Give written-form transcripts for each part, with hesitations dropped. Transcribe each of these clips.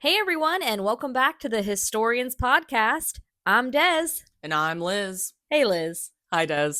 Hey everyone, and welcome back to the Hystorians podcast. I'm Des. And I'm Liz. Hey Liz. Hi, Des.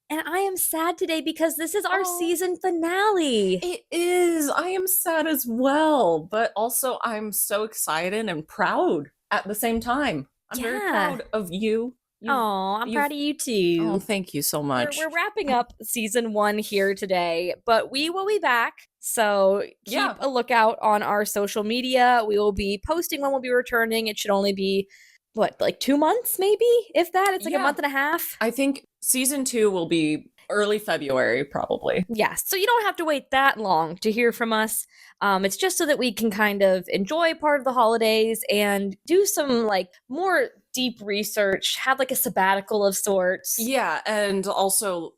And I am sad today because this is our season finale. It is. I am sad as well, but also I'm so excited and proud at the same time. I'm very proud of you. I'm proud of you too. Oh, thank you so much. We're wrapping up season 1 here today, but we will be back. So keep a lookout on our social media. We will be posting when we'll be returning. It should only be, like 2 months maybe? If that, it's like a month and a half. I think season 2 will be early February, probably. Yes, so you don't have to wait that long to hear from us. It's just so that we can kind of enjoy part of the holidays and do some more deep research, have a sabbatical of sorts. Yeah, and also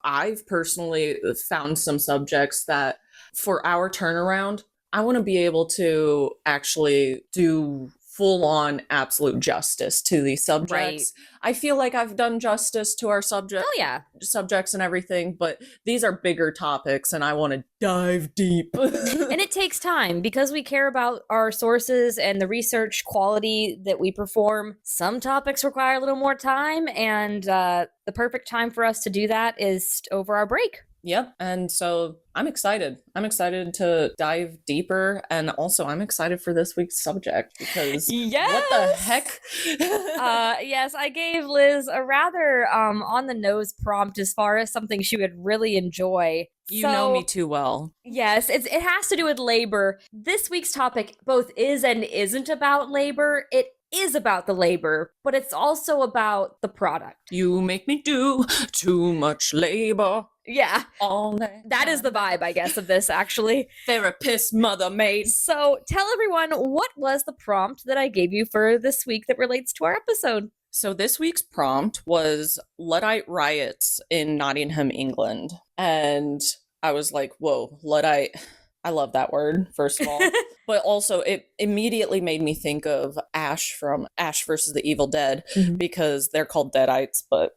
I've personally found some subjects that for our turnaround, I want to be able to actually do full-on absolute justice to these subjects. Right. I feel like I've done justice to our subjects and everything, but these are bigger topics and I want to dive deep. And it takes time because we care about our sources and the research quality that we perform. Some topics require a little more time, and the perfect time for us to do that is over our break. Yep. And so I'm excited. I'm excited to dive deeper. And also I'm excited for this week's subject because what the heck? Yes, I gave Liz a rather on the nose prompt as far as something she would really enjoy. You know me too well. Yes, it has to do with labor. This week's topic both is and isn't about labor. It is about the labor, but it's also about the product. You make me do too much labor. Yeah. All day. That is the vibe, I guess, of this, actually. Therapist mother maid. So tell everyone, what was the prompt that I gave you for this week that relates to our episode? So this week's prompt was Luddite riots in Nottingham, England. And I was like, whoa, Luddite. I love that word, first of all. But also, it immediately made me think of Ash from Ash versus the Evil Dead, because they're called Deadites, but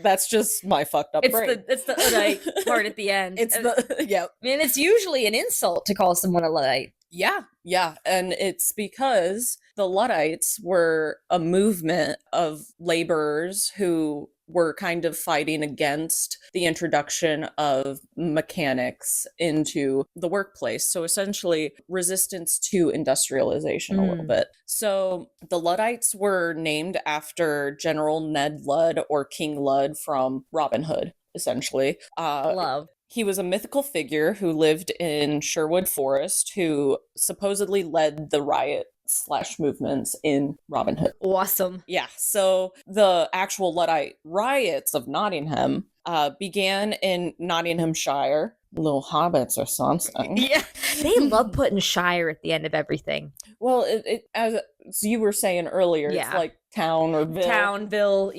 that's just my fucked up brain. It's the Luddite part at the end. And it's usually an insult to call someone a Luddite. Yeah. And it's because the Luddites were a movement of laborers who were kind of fighting against the introduction of mechanics into the workplace. So essentially resistance to industrialization a little bit. So the Luddites were named after General Ned Ludd or King Ludd from Robin Hood, essentially. Love. He was a mythical figure who lived in Sherwood Forest who supposedly led the riot/movements in Robin Hood. Awesome. Yeah, so the actual Luddite riots of Nottingham began in Nottinghamshire. Little hobbits or something. Yeah, they love putting shire at the end of everything. Well, it as you were saying earlier, it's like town or ville. Townville,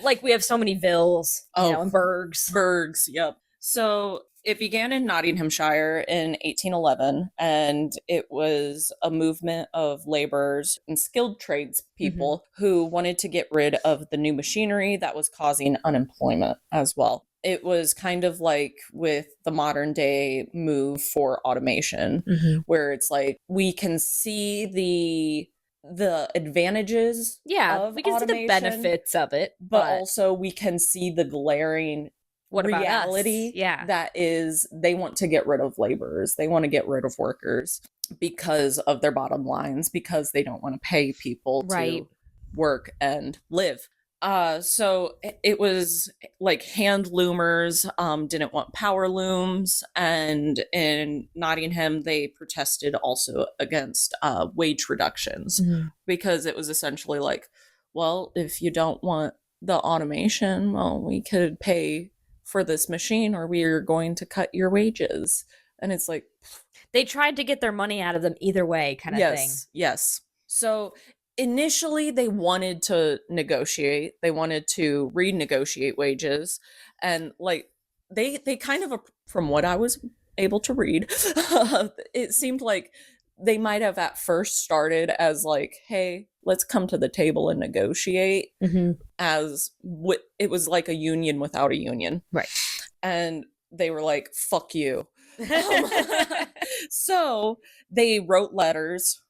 like we have so many villes, and burgs. Burgs, yep. So it began in Nottinghamshire in 1811, and it was a movement of laborers and skilled tradespeople who wanted to get rid of the new machinery that was causing unemployment as well. It was kind of like with the modern day move for automation, where it's like we can see the advantages of we can see the benefits of it, but also we can see the glaring reality that is they want to get rid of laborers, they want to get rid of workers because of their bottom lines, because they don't want to pay people to work and live. So it was like hand loomers didn't want power looms, and in Nottingham they protested also against wage reductions because it was essentially like, well, if you don't want the automation, well, we could pay for this machine or we are going to cut your wages. And it's like, they tried to get their money out of them either way kind of thing. Yes. So initially they wanted to negotiate. They wanted to renegotiate wages. And like they kind of, from what I was able to read, it seemed like they might have at first started as like, hey, let's come to the table and negotiate, as what it was like a union without a union. Right. And they were like, fuck you. So they wrote letters,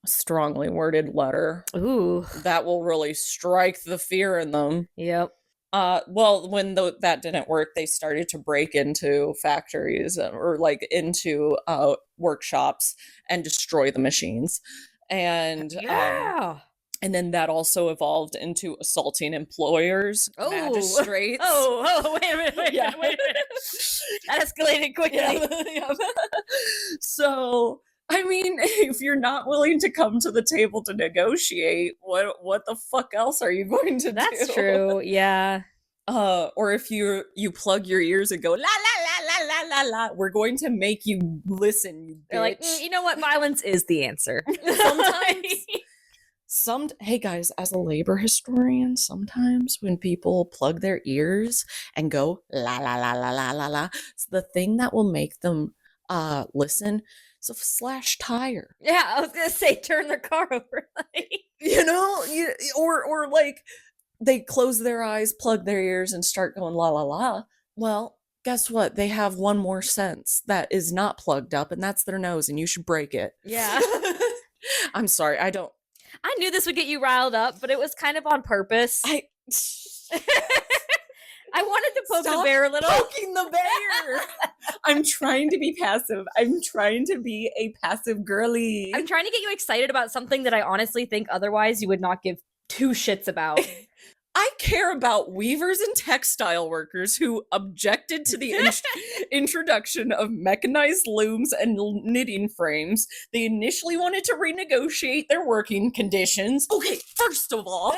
a strongly worded letter. Ooh. That will really strike the fear in them. Yep. Well, when that didn't work, they started to break into factories or like into workshops and destroy the machines. And and then that also evolved into assaulting employers, magistrates. Wait a minute. That escalated quickly. Yeah. So, I mean, if you're not willing to come to the table to negotiate, what the fuck else are you going to do? That's true, yeah. Or if you plug your ears and go, la, la, la, la, la, la, la, we're going to make you listen, you bitch. They're like, you know what? Violence is the answer. Hey guys, as a labor historian, sometimes when people plug their ears and go la la la la la la la, it's the thing that will make them listen is a slash tire. Yeah, I was gonna say turn their car over, or like they close their eyes, plug their ears, and start going la la la. Well, guess what? They have one more sense that is not plugged up, and that's their nose, and you should break it. Yeah. I'm sorry, I knew this would get you riled up, but it was kind of on purpose. I wanted to poke the bear a little. Poking the bear. I'm trying to be passive. I'm trying to be a passive girly. I'm trying to get you excited about something that I honestly think otherwise you would not give two shits about. I care about weavers and textile workers who objected to the introduction of mechanized looms and knitting frames. They initially wanted to renegotiate their working conditions. Okay, first of all,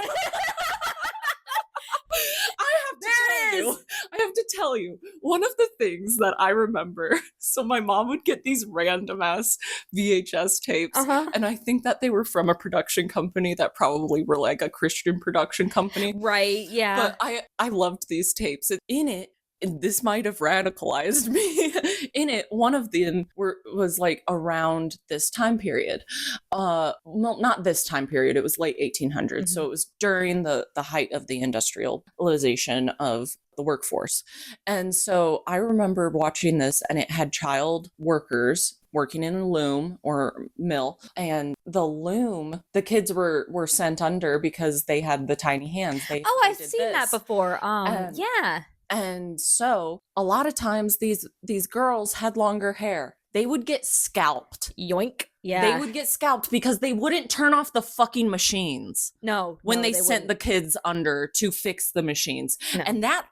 I have to tell you, one of the things that I remember, so my mom would get these random ass VHS tapes, and I think that they were from a production company that probably were like a Christian production company. Right, yeah. But I loved these tapes. In it, and this might have radicalized me. In it, one of them was like around this time period. Well, not this time period. It was late 1800s. So it was during the height of the industrialization of the workforce. And so I remember watching this, and it had child workers working in a loom or mill, and the loom, the kids were sent under because they had the tiny hands. I've seen that before. Yeah. And so a lot of times these girls had longer hair. They would get scalped. Yoink. Yeah. They would get scalped because they wouldn't turn off the fucking machines. No. When they sent the kids under to fix the machines. No. And that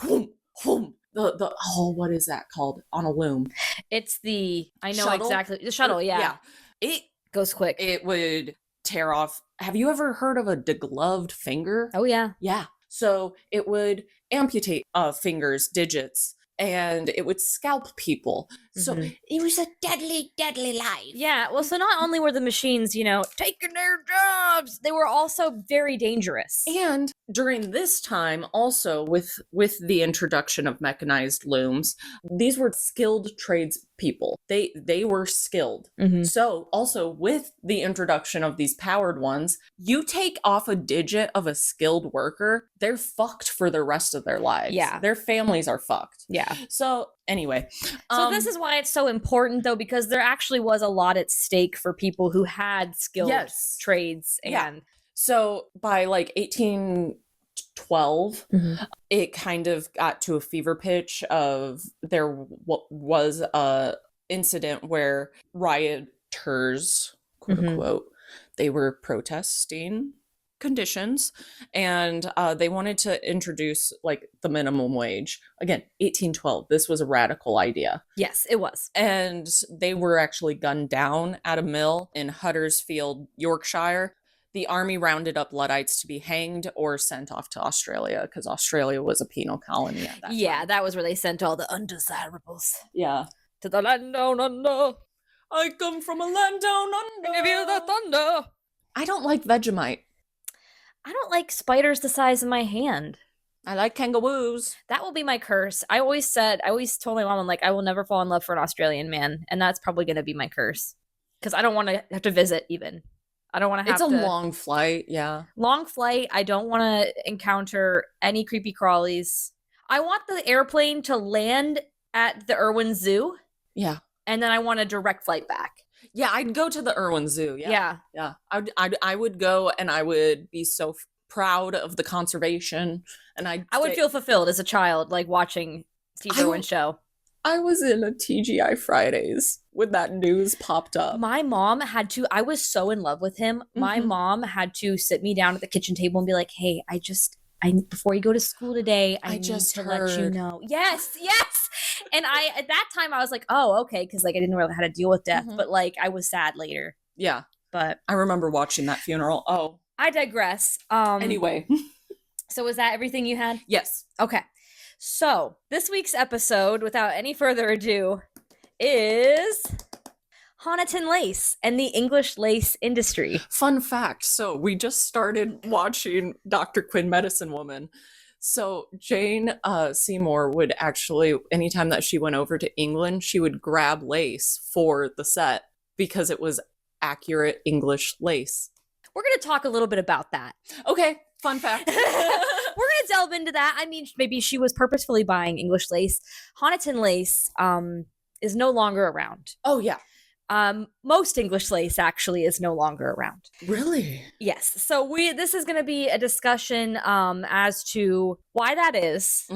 what is that called on a loom? It's the shuttle? Exactly. The shuttle, yeah. It goes quick. It would tear off. Have you ever heard of a degloved finger? Oh yeah. Yeah. So it would amputate fingers, digits, and it would scalp people. So it was a deadly, deadly life. Yeah, well, so not only were the machines, taking their jobs, they were also very dangerous. And during this time, also with the introduction of mechanized looms, these were skilled tradespeople. They were skilled. So also with the introduction of these powered ones, you take off a digit of a skilled worker, they're fucked for the rest of their lives. Yeah. Their families are fucked. Yeah. So anyway. So this is why it's so important, though, because there actually was a lot at stake for people who had skilled trades. And so by like 1812, it kind of got to a fever pitch of there was a incident where rioters, quote unquote, they were protesting conditions, and they wanted to introduce like the minimum wage. Again, 1812, this was a radical idea. Yes, it was. And they were actually gunned down at a mill in Huddersfield, Yorkshire. The army rounded up Luddites to be hanged or sent off to Australia, because Australia was a penal colony at that time. That was where they sent all the undesirables. Yeah. To the land down under. I come from a land down under. Give you the thunder. I don't like Vegemite. I don't like spiders the size of my hand. I like kangaroos. That will be my curse. I always told my mom, I'm like, I will never fall in love for an Australian man. And that's probably going to be my curse. Because I don't want to have to visit even. I don't want to have to. It's a long flight, yeah. Long flight. I don't want to encounter any creepy crawlies. I want the airplane to land at the Irwin Zoo. Yeah. And then I want a direct flight back. Yeah, I'd go to the Irwin Zoo. Yeah. Yeah. I would go, and I would be so proud of the conservation. And I would feel fulfilled as a child, like watching Steve Irwin's show. I was in a TGI Fridays when that news popped up. My mom I was so in love with him. My mom had to sit me down at the kitchen table and be like, hey, before you go to school today, I need to let you know. Yes. And at that time I was like, oh, okay. Cause like I didn't really know how to deal with death, but like I was sad later. Yeah. But I remember watching that funeral. Oh, I digress. Anyway. So was that everything you had? Yes. Okay. So this week's episode, without any further ado, is Honiton Lace and the English lace industry. Fun fact. So we just started watching Dr. Quinn Medicine Woman. So Jane Seymour would actually, anytime that she went over to England, she would grab lace for the set because it was accurate English lace. We're going to talk a little bit about that. Okay. Fun fact. We're going to delve into that. I mean, maybe she was purposefully buying English lace. Honiton Lace is no longer around. Oh, yeah. Most English lace actually is no longer around. Really? Yes. So this is going to be a discussion as to why that is.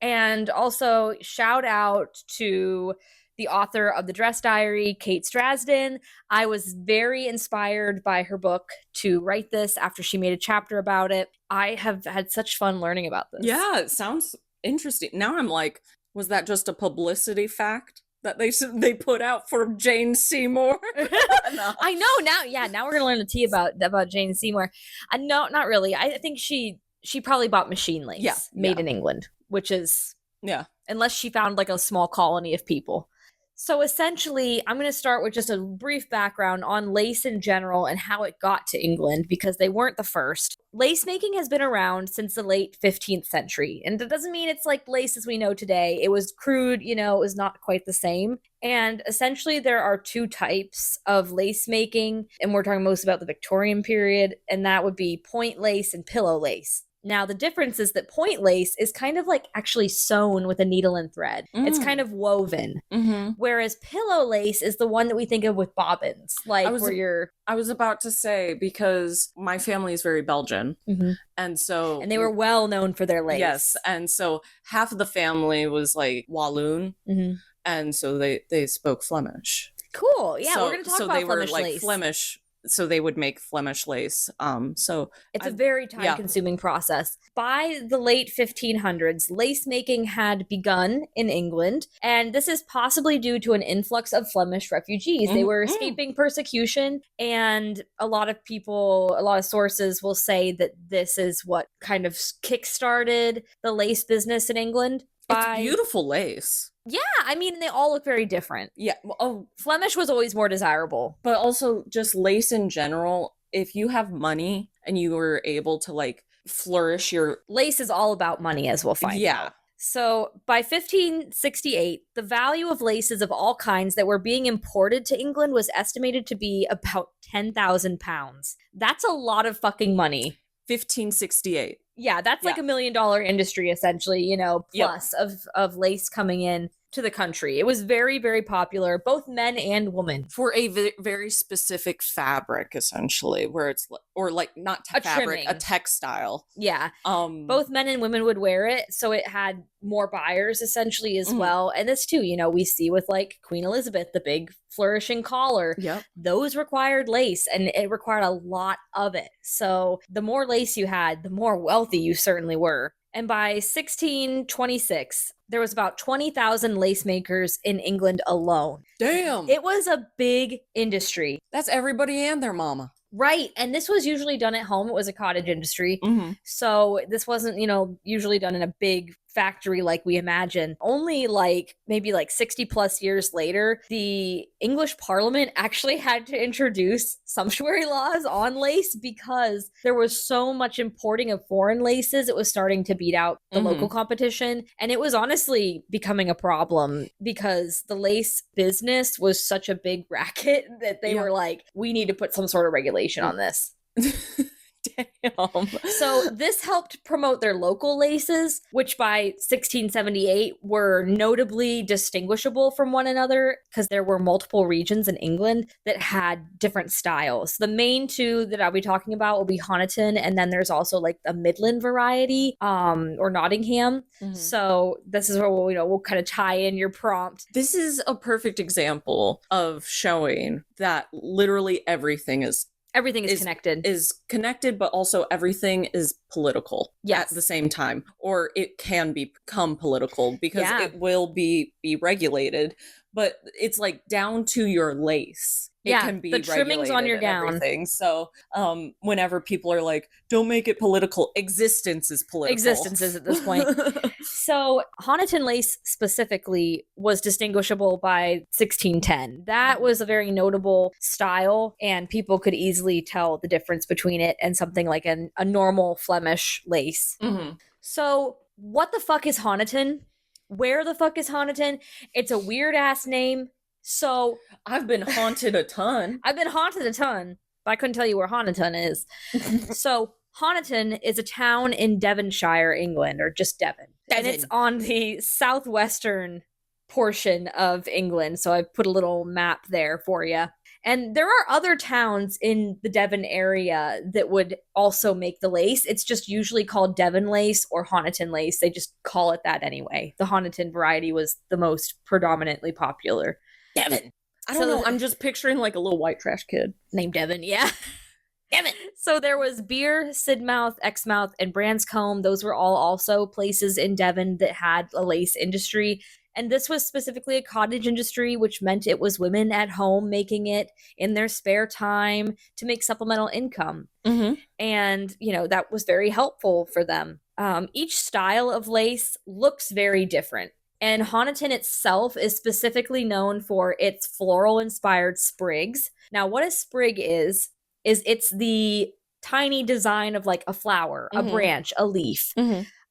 And also shout out to the author of The Dress Diary, Kate Strasden. I was very inspired by her book to write this after she made a chapter about it. I have had such fun learning about this. Yeah, it sounds interesting. Now I'm like, was that just a publicity fact that they put out for Jane Seymour? No. I know now. Yeah, now we're gonna learn the tea about Jane Seymour. No, not really. I think she probably bought machine lace made in England, which is unless she found like a small colony of people. So essentially, I'm going to start with just a brief background on lace in general and how it got to England, because they weren't the first. Lace making has been around since the late 15th century, and it doesn't mean it's like lace as we know today. It was crude, it was not quite the same. And essentially, there are two types of lace making, and we're talking most about the Victorian period, and that would be point lace and pillow lace. Now, the difference is that point lace is kind of like actually sewn with a needle and thread. It's kind of woven. Whereas pillow lace is the one that we think of with bobbins. Like I was about to say, because my family is very Belgian. And they were well known for their lace. Yes. And so half of the family was like Walloon. And so they spoke Flemish. Cool. Yeah, we're going to talk about Flemish lace. So they were like Flemish. So they would make Flemish lace. So it's a very time-consuming process. By the late 1500s, lace making had begun in England, and this is possibly due to an influx of Flemish refugees. They were escaping persecution, and a lot of sources will say that this is what kind of kick-started the lace business in England. It's beautiful lace. Yeah, I mean, they all look very different. Yeah. Flemish was always more desirable. But also just lace in general, if you have money and you were able to like flourish your... Lace is all about money, as we'll find out. So by 1568, the value of laces of all kinds that were being imported to England was estimated to be about £10,000. That's a lot of fucking money. 1568. Yeah, that's like $1 million industry, essentially, plus of lace coming in to the country. It was very, very popular, both men and women. For a very specific fabric, essentially, where it's, or like not fabric, a textile. Yeah. Both men and women would wear it, so it had more buyers, essentially, as well. And this, too, we see with like Queen Elizabeth, the big flourishing collar. Yep. Those required lace, and it required a lot of it. So the more lace you had, the more wealthy you certainly were. And by 1626, there was about 20,000 lace makers in England alone. Damn. It was a big industry. That's everybody and their mama. Right. And this was usually done at home. It was a cottage industry. So this wasn't, usually done in a big factory like we imagine. Only like maybe like 60 plus years later, the English Parliament actually had to introduce sumptuary laws on lace because there was so much importing of foreign laces. It was starting to beat out the local competition. And it was honestly becoming a problem because the lace business was such a big racket that they were like, we need to put some sort of regulation on this. Damn. So this helped promote their local laces, which by 1678 were notably distinguishable from one another because there were multiple regions in England that had different styles. The main two that I'll be talking about will be Honiton, and then there's also like a Midland variety, or Nottingham. So this is where we'll kind of tie in your prompt. This is a perfect example of showing that literally everything is connected, but also everything is political at the same time, or it can become political because it will be regulated, but it's like down to your lace. It can be the trimmings on your gown. Everything. So whenever people are like, don't make it political, existence is political. Existence is at this point. So Honiton lace specifically was distinguishable by 1610. That was a very notable style, and people could easily tell the difference between it and something like a normal Flemish lace. So what the fuck is Honiton? Where the fuck is Honiton? It's a weird ass name. So I've been haunted a ton. But I couldn't tell you where Honiton is. So Honiton is a town in Devonshire, England, or just Devon. And it's on the southwestern portion of England. So I put a little map there for you. And there are other towns in the Devon area that would also make the lace. It's just usually called Devon lace or Honiton lace. They just call it that anyway. The Honiton variety was the most predominantly popular. Devon. I don't know. I'm just picturing like a little white trash kid named Devon. Yeah. Devon. So there was Beer, Sidmouth, Exmouth, and Branscombe. Those were all also places in Devon that had a lace industry. And this was specifically a cottage industry, which meant it was women at home making it in their spare time to make supplemental income. And, that was very helpful for them. Each style of lace looks very different. And Honiton itself is specifically known for its floral-inspired sprigs. Now, what a sprig is it's the tiny design of like a flower, a branch, a leaf.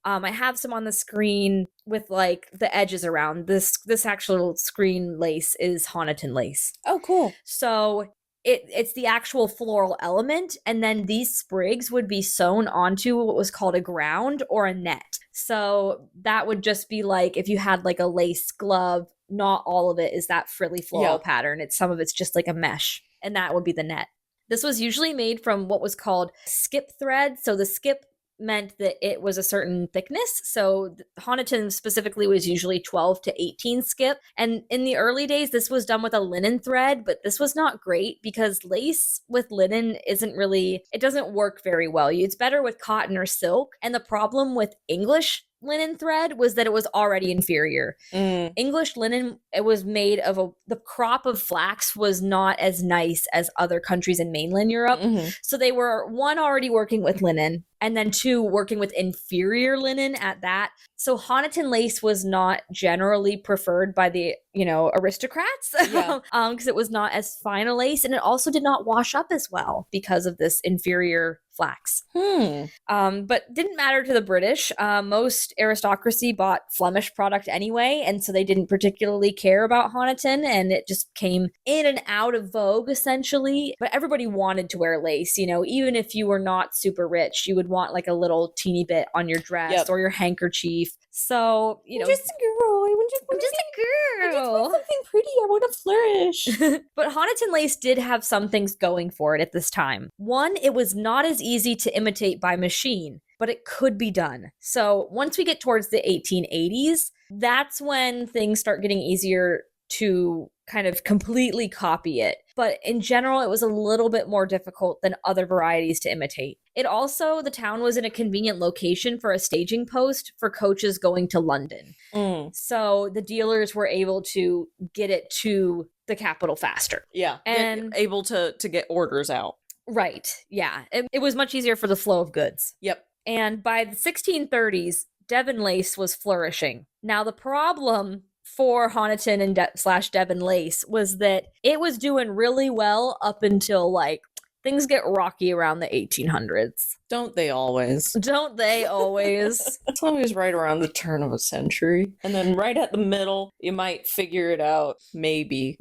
I have some on the screen with like the edges around. This actual screen lace is Honiton lace. Oh, cool. So it's the actual floral element, and then these sprigs would be sewn onto what was called a ground or a net. So that would just be like if you had like a lace glove, not all of it is that frilly floral pattern. Some of it's just like a mesh, and that would be the net. This was usually made from what was called skip thread. So the skip meant that it was a certain thickness. So Honiton specifically was usually 12 to 18 skip. And in the early days, this was done with a linen thread, but this was not great because lace with linen it doesn't work very well. It's better with cotton or silk. And the problem with English linen thread was that it was already inferior. English linen, it was made of the crop of flax was not as nice as other countries in mainland Europe. So they were, one, already working with linen, and then two, working with inferior linen at that. So Honiton lace was not generally preferred by the, aristocrats because it was not as fine a lace, and it also did not wash up as well because of this inferior flax. But didn't matter to the British. Most aristocracy bought Flemish product anyway, and so they didn't particularly care about Honiton, and it just came in and out of vogue essentially. But everybody wanted to wear lace, even if you were not super rich, you would want like a little teeny bit on your dress or your handkerchief. So, I'm just a girl. I'm just a girl. I just want something pretty. I want to flourish. But Honiton lace did have some things going for it at this time. One, it was not as easy to imitate by machine, but it could be done. So once we get towards the 1880s, that's when things start getting easier to kind of completely copy it. But in general, it was a little bit more difficult than other varieties to imitate. It also, the town was in a convenient location for a staging post for coaches going to London. So the dealers were able to get it to the capital faster. Yeah. And able to get orders out. Right. Yeah. It was much easier for the flow of goods. Yep. And by the 1630s, Devon lace was flourishing. Now, the problem for Honiton and slash Devon lace was that it was doing really well up until like things get rocky around the 1800s. Don't they always? Don't they always? It's always right around the turn of a century. And then right at the middle, you might figure it out. Maybe.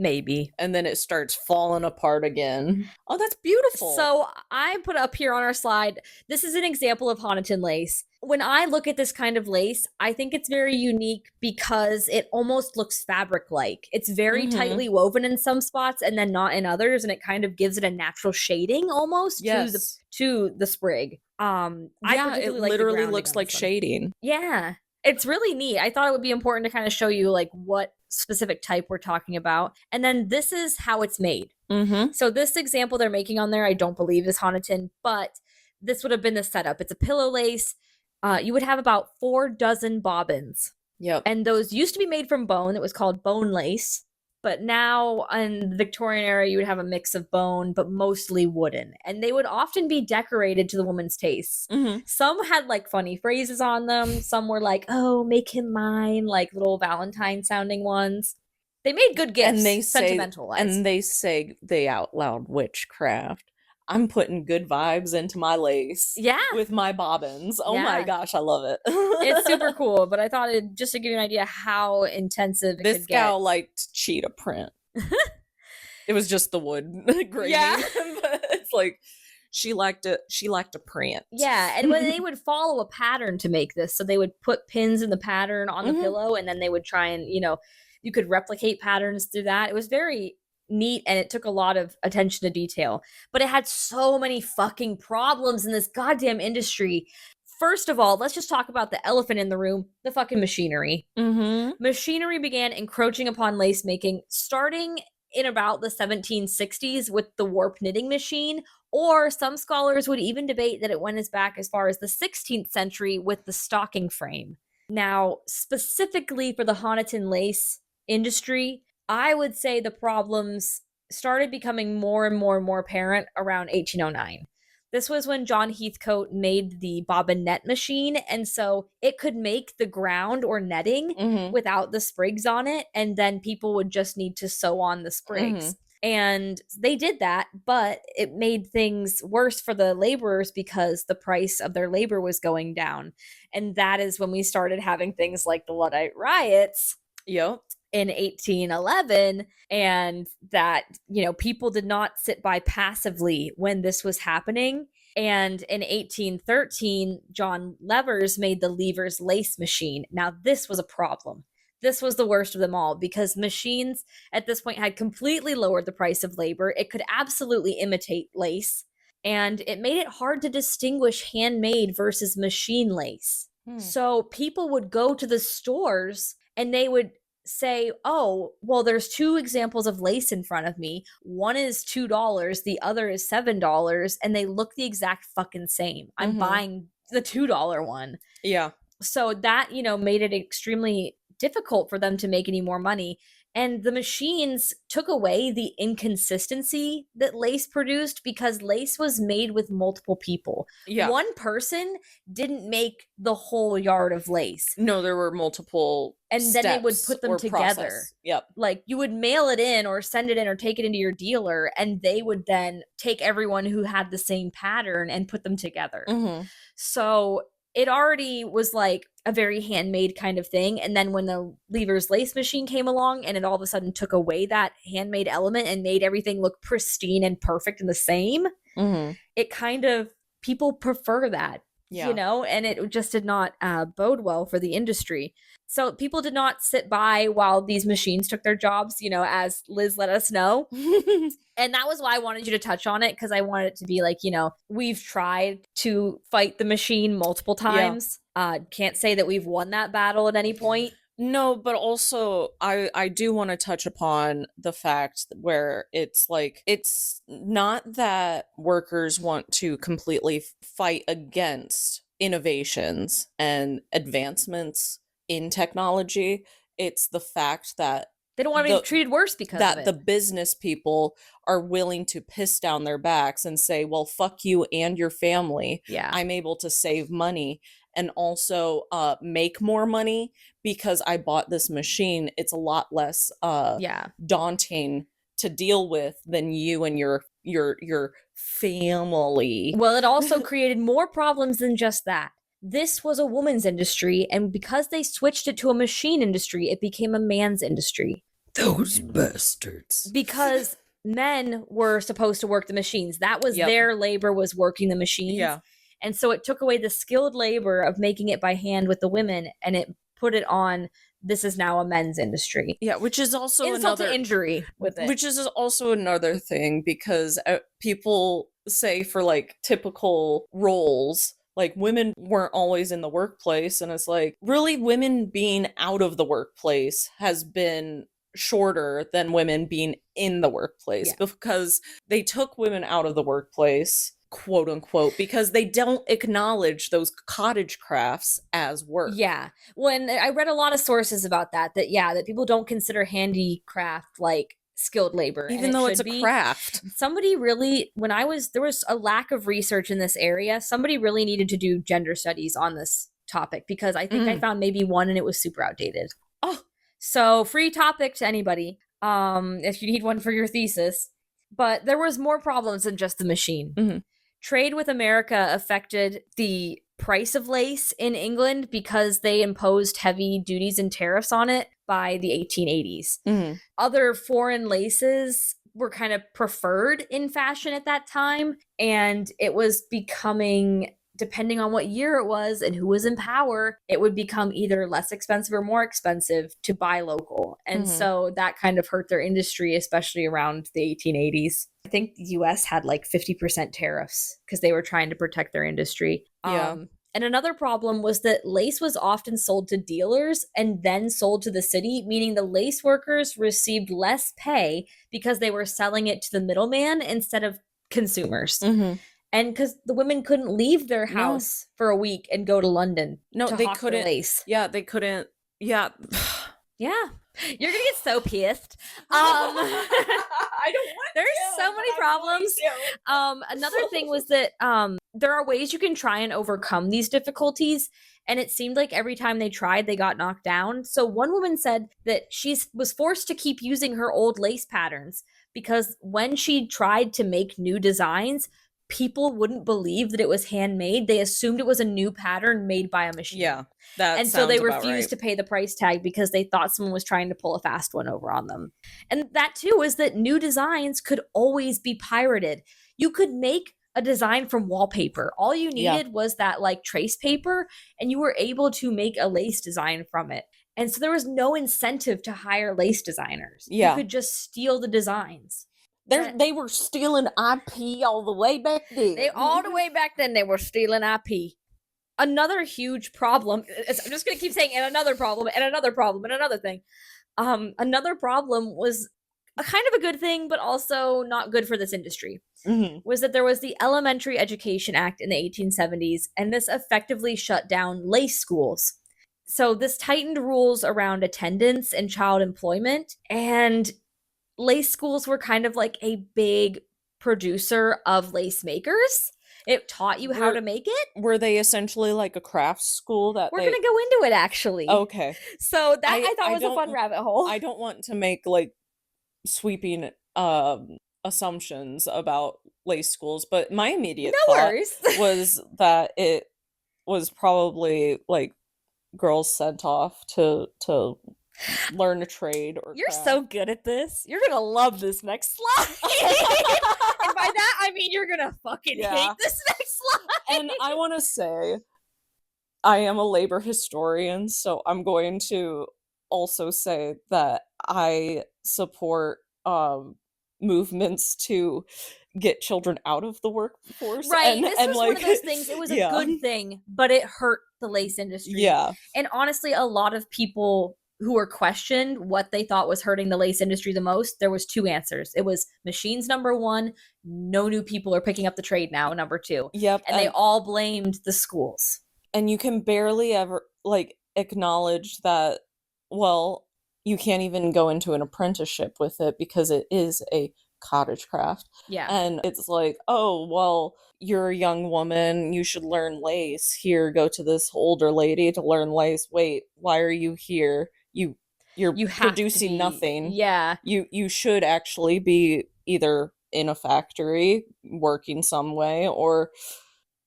And then it starts falling apart again. Oh, that's beautiful. So I put up here on our slide, this is an example of Honiton lace. When I look at this kind of lace, I think it's very unique because it almost looks fabric-like. It's very tightly woven in some spots and then not in others, and it kind of gives it a natural shading almost to the sprig. It literally looks like shading. Yeah. It's really neat. I thought it would be important to kind of show you like what specific type we're talking about. And then this is how it's made. So this example they're making on there, I don't believe is Honiton, but this would have been the setup. It's a pillow lace. You would have about 4 dozen bobbins. Yep. And those used to be made from bone. It was called bone lace. But now in the Victorian era, you would have a mix of bone, but mostly wooden. And they would often be decorated to the woman's taste. Some had like funny phrases on them. Some were like, oh, make him mine, like little Valentine sounding ones. They made good gifts, and they sentimental-wise. And they say they out loud witchcraft. I'm putting good vibes into my lace. Yeah. With my bobbins. Oh my gosh, I love it. It's super cool, but I thought just to give you an idea how intensive it this could get. gal liked cheetah print. It was just the wood grading. Yeah. But it's like she liked a print. Yeah, and when they would follow a pattern to make this, so they would put pins in the pattern on the pillow, and then they would try and, you could replicate patterns through that. It was very neat, and it took a lot of attention to detail, but it had so many fucking problems in this goddamn industry. First of all, let's just talk about the elephant in the room, the fucking machinery. Machinery began encroaching upon lace making starting in about the 1760s with the warp knitting machine, or some scholars would even debate that it went as back as far as the 16th century with the stocking frame. Now, specifically for the Honiton lace industry, I would say the problems started becoming more and more and more apparent around 1809. This was when John Heathcote made the bobbinette machine, and so it could make the ground or netting without the sprigs on it, and then people would just need to sew on the sprigs. And they did that, but it made things worse for the laborers because the price of their labor was going down. And that is when we started having things like the Luddite riots. Yep. In 1811, and that, people did not sit by passively when this was happening. And in 1813, John Levers made the Levers lace machine. Now, this was a problem. This was the worst of them all because machines at this point had completely lowered the price of labor. It could absolutely imitate lace, and it made it hard to distinguish handmade versus machine lace. So people would go to the stores and they would say, oh, well, there's 2 examples of lace in front of me. One is $2, the other is $7, and they look the exact fucking same. I'm buying the $2 one. Yeah. So that, made it extremely difficult for them to make any more money. And the machines took away the inconsistency that lace produced because lace was made with multiple people. Yeah. One person didn't make the whole yard of lace. No, there were multiple and then they would put them together. Process. Yep. Like you would mail it in or send it in or take it into your dealer, and they would then take everyone who had the same pattern and put them together. So it already was like a very handmade kind of thing. And then when the Levers lace machine came along and it all of a sudden took away that handmade element and made everything look pristine and perfect and the same, it kind of, people prefer that, and it just did not bode well for the industry. So people did not sit by while these machines took their jobs, as Liz let us know. And that was why I wanted you to touch on it, because I wanted it to be like, we've tried to fight the machine multiple times. Can't say that we've won that battle at any point. No, but also I do want to touch upon the fact where it's like, it's not that workers want to completely fight against innovations and advancements in technology. It's the fact that They don't want to be treated worse because of it. The business people are willing to piss down their backs and say, well, fuck you and your family. Yeah. I'm able to save money and also make more money because I bought this machine. It's a lot less daunting to deal with than you and your family. Well, it also created more problems than just that. This was a woman's industry, and because they switched it to a machine industry, it became a man's industry. Those bastards. Because men were supposed to work the machines. That was their labor, was working the machines. Yeah. And so it took away the skilled labor of making it by hand with the women, and it put it on, this is now a men's industry. Yeah, which is also insult to injury with it. Which is also another thing, because people say for like typical roles, like women weren't always in the workplace, and it's like, really, women being out of the workplace has been shorter than women being in the workplace, because they took women out of the workplace, quote unquote, because they don't acknowledge those cottage crafts as work. Yeah. When I read a lot of sources about that people don't consider handicraft like skilled labor, even though it's a craft. Somebody really, there was a lack of research in this area. Somebody really needed to do gender studies on this topic, because I think I found maybe one and it was super outdated. Oh, so free topic to anybody, if you need one for your thesis. But there was more problems than just the machine. Mm-hmm. Trade with America affected the price of lace in England because they imposed heavy duties and tariffs on it by the 1880s. Mm-hmm. Other foreign laces were kind of preferred in fashion at that time, and it was becoming, depending on what year it was and who was in power, it would become either less expensive or more expensive to buy local. And so that kind of hurt their industry, especially around the 1880s. I think the US had like 50% tariffs because they were trying to protect their industry. Yeah. And another problem was that lace was often sold to dealers and then sold to the city, meaning the lace workers received less pay because they were selling it to the middleman instead of consumers. Mm-hmm. And because the women couldn't leave their house for a week and go to London. No, to they hawk couldn't. Lace. Yeah, they couldn't. Yeah. Yeah. You're going to get so pissed. I don't want There's so many problems. Another thing was that there are ways you can try and overcome these difficulties. And it seemed like every time they tried, they got knocked down. So one woman said that she was forced to keep using her old lace patterns because when she tried to make new designs, people wouldn't believe that it was handmade. They assumed it was a new pattern made by a machine. Yeah. And so they refused to pay the price tag because they thought someone was trying to pull a fast one over on them. And that too is that new designs could always be pirated. You could make a design from wallpaper. All you needed was that like trace paper, and you were able to make a lace design from it. And so there was no incentive to hire lace designers. Yeah. You could just steal the designs. They were stealing IP all the way back then. All the way back then, they were stealing IP. Another huge problem, I'm just going to keep saying, and another problem, and another problem, and another thing. Another problem was a kind of a good thing, but also not good for this industry, was that there was the Elementary Education Act in the 1870s, and this effectively shut down lace schools. So this tightened rules around attendance and child employment, and lace schools were kind of like a big producer of lace makers. It taught you how to make it. Were they essentially like a crafts school that we're going to go into it, actually. Okay. So that I thought was a fun rabbit hole. I don't want to make like sweeping assumptions about lace schools, but my immediate thought was that it was probably like girls sent off to learn a trade or You're craft. So good at this. You're gonna love this next slide. And by that I mean you're gonna fucking hate this next slide. And I want to say I am a labor historian, so I'm going to also say that I support movements to get children out of the workforce. Right. This was like, one of those things. It was a good thing, but it hurt the lace industry. Yeah. And honestly, a lot of people who were questioned what they thought was hurting the lace industry the most, there was two answers. It was machines, number one, no new people are picking up the trade now, number two. Yep. And they all blamed the schools. And you can barely ever like acknowledge that, well, you can't even go into an apprenticeship with it because it is a cottage craft. Yeah. And it's like, oh, well, you're a young woman, you should learn lace. Here, go to this older lady to learn lace. Wait, why are you here? You're producing nothing. Yeah. You should actually be either in a factory working some way or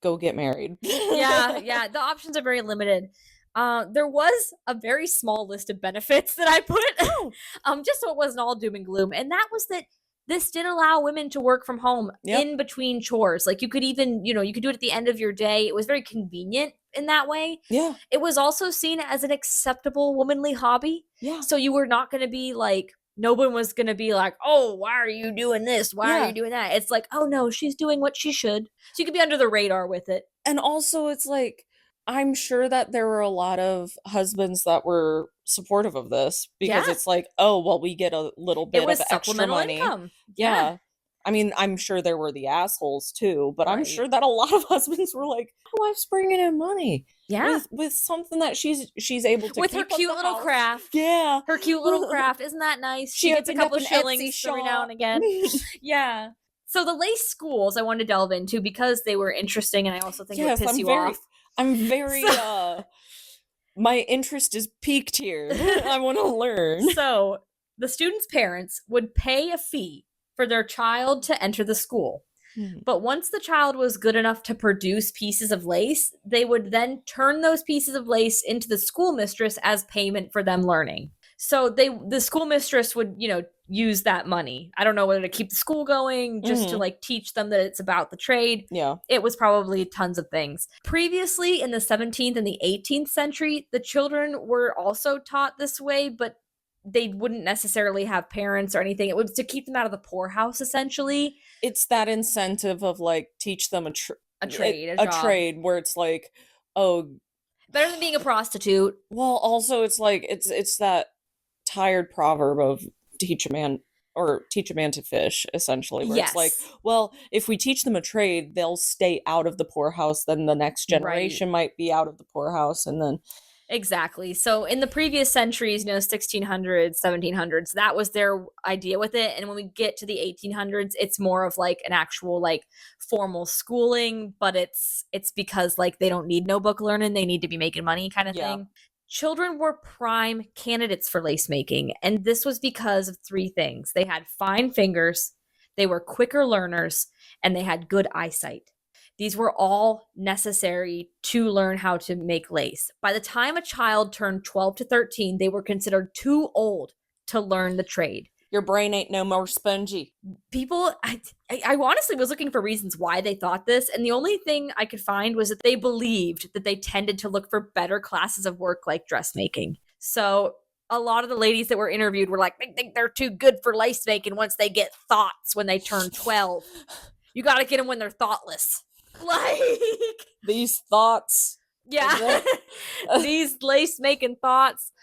go get married. Yeah. The options are very limited. There was a very small list of benefits that I put, just so it wasn't all doom and gloom. And that was that this did allow women to work from home in between chores. Like you could even, you could do it at the end of your day. It was very convenient in that way. Yeah. It was also seen as an acceptable womanly hobby. Yeah. So you were not going to be like, no one was going to be like, oh, why are you doing this? Why are you doing that? It's like, oh no, she's doing what she should. So you could be under the radar with it. And also it's like, I'm sure that there were a lot of husbands that were supportive of this because it's like, oh, well, we get a little bit of extra money. Income. Yeah. I mean, I'm sure there were the assholes too, but I'm sure that a lot of husbands were like, my wife's bringing in money. Yeah. With something that she's able to with keep her cute little house. craft. Yeah. Her cute little craft. Isn't that nice? She gets a couple shillings every now and again. Yeah. So the lace schools I wanted to delve into because they were interesting and I also think it would piss you off. I'm very, my interest is piqued here. I want to learn. So the students' parents would pay a fee for their child to enter the school. But once the child was good enough to produce pieces of lace, they would then turn those pieces of lace into the schoolmistress as payment for them learning. So the schoolmistress would, use that money. I don't know whether to keep the school going, just to like teach them that it's about the trade. Yeah. It was probably tons of things. Previously in the 17th and the 18th century, the children were also taught this way, but they wouldn't necessarily have parents or anything. It was to keep them out of the poorhouse, essentially. It's that incentive of like teach them a trade where it's like, oh, better than being a prostitute. Well, also it's like it's that tired proverb of teach a man to fish, essentially, where it's like, well, if we teach them a trade, they'll stay out of the poorhouse, then the next generation might be out of the poorhouse, and then exactly. So in the previous centuries, 1600s, 1700s, that was their idea with it. And when we get to the 1800s, it's more of like an actual like formal schooling, but it's because like they don't need no book learning, they need to be making money kind of thing. Children were prime candidates for lace making, and this was because of three things. They had fine fingers, they were quicker learners, and they had good eyesight. These were all necessary to learn how to make lace. By the time a child turned 12 to 13, they were considered too old to learn the trade. Your brain ain't no more spongy. People, I honestly was looking for reasons why they thought this, and the only thing I could find was that they believed that they tended to look for better classes of work like dressmaking. So a lot of the ladies that were interviewed were like, they think they're too good for lace making once they get thoughts when they turn 12. You got to get them when they're thoughtless. Like these thoughts. Yeah. These lace making thoughts.